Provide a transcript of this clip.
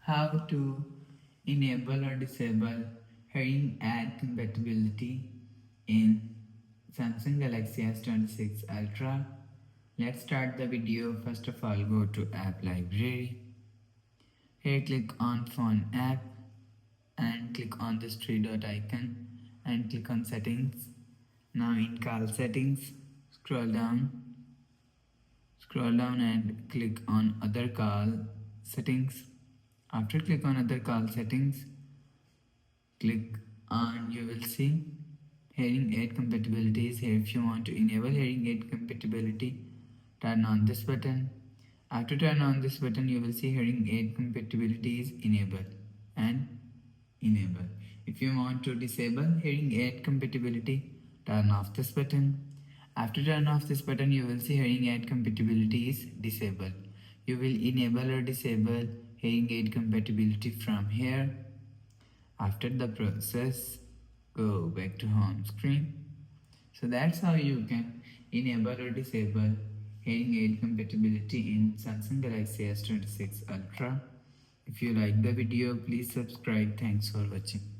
How to enable or disable hearing aid compatibility in Samsung Galaxy S26 Ultra. Let's start the video. First of all, go to App Library. Here click on Phone App and click on this three dot icon and click on Settings. Now in Call Settings, scroll down and click on Other Call Settings. After click on Other Call Settings, click on, you will see hearing aid compatibility is here. If you want to enable hearing aid compatibility, turn on this button. After turn on this button, you will see hearing aid compatibility is enabled and enable. If you want to disable hearing aid compatibility, turn off this button. After turn off this button, you will see hearing aid compatibility is disabled. You will enable or disable hearing aid compatibility from here. After the process, go back to home screen. So that's how you can enable or disable hearing aid compatibility in Samsung Galaxy S26 Ultra. If you like the video, please subscribe. Thanks for watching.